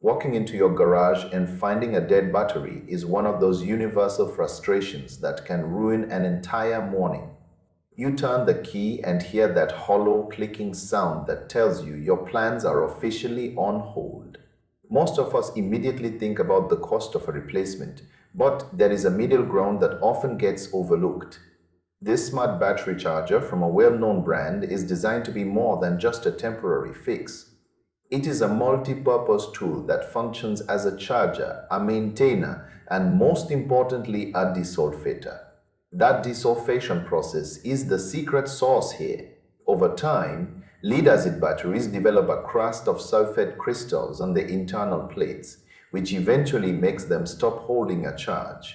Walking into your garage and finding a dead battery is one of those universal frustrations that can ruin an entire morning. You turn the key and hear that hollow clicking sound that tells you your plans are officially on hold. Most of us immediately think about the cost of a replacement, but there is a middle ground that often gets overlooked. This smart battery charger from a well-known brand is designed to be more than just a temporary fix. It is a multi-purpose tool that functions as a charger, a maintainer, and most importantly, a desulfator. That desulfation process is the secret sauce here. Over time, lead-acid batteries develop a crust of sulfate crystals on the internal plates, which eventually makes them stop holding a charge.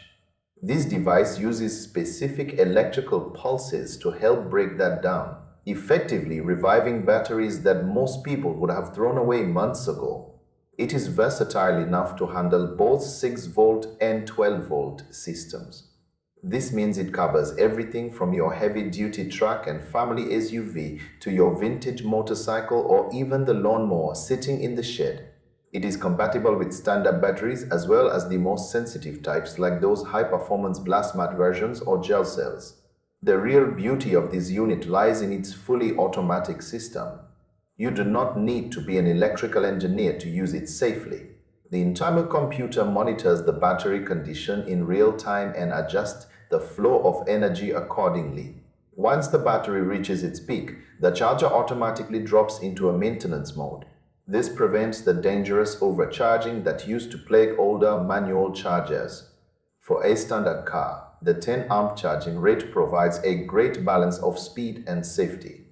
This device uses specific electrical pulses to help break that down, effectively reviving batteries that most people would have thrown away months ago. It is versatile enough to handle both 6-volt and 12-volt systems. This means it covers everything from your heavy-duty truck and family SUV to your vintage motorcycle or even the lawnmower sitting in the shed. It is compatible with standard batteries as well as the most sensitive types like those high-performance blast mat versions or gel cells. The real beauty of this unit lies in its fully automatic system. You do not need to be an electrical engineer to use it safely. The internal computer monitors the battery condition in real time and adjusts the flow of energy accordingly. Once the battery reaches its peak, the charger automatically drops into a maintenance mode. This prevents the dangerous overcharging that used to plague older manual chargers. For a standard car, the 10-amp charging rate provides a great balance of speed and safety.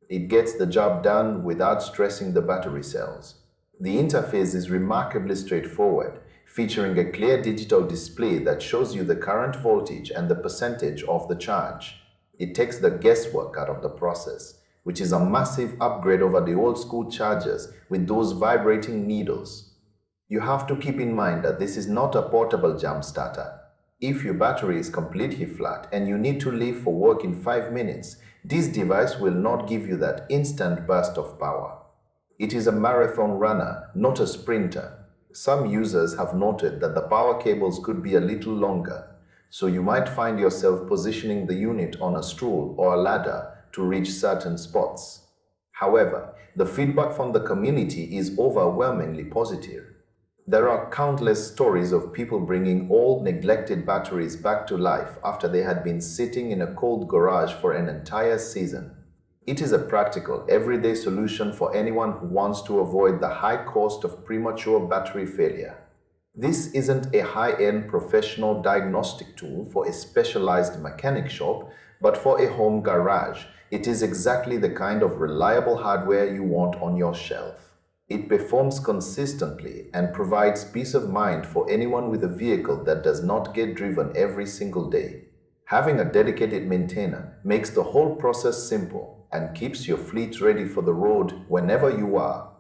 It gets the job done without stressing the battery cells. The interface is remarkably straightforward, featuring a clear digital display that shows you the current voltage and the percentage of the charge. It takes the guesswork out of the process, which is a massive upgrade over the old-school chargers with those vibrating needles. You have to keep in mind that this is not a portable jump starter. If your battery is completely flat and you need to leave for work in 5 minutes, this device will not give you that instant burst of power. It is a marathon runner, not a sprinter. Some users have noted that the power cables could be a little longer, so you might find yourself positioning the unit on a stool or a ladder to reach certain spots. However, the feedback from the community is overwhelmingly positive. There are countless stories of people bringing old, neglected batteries back to life after they had been sitting in a cold garage for an entire season. It is a practical, everyday solution for anyone who wants to avoid the high cost of premature battery failure. This isn't a high-end professional diagnostic tool for a specialized mechanic shop, but for a home garage. It is exactly the kind of reliable hardware you want on your shelf. It performs consistently and provides peace of mind for anyone with a vehicle that does not get driven every single day. Having a dedicated maintainer makes the whole process simple and keeps your fleet ready for the road whenever you are.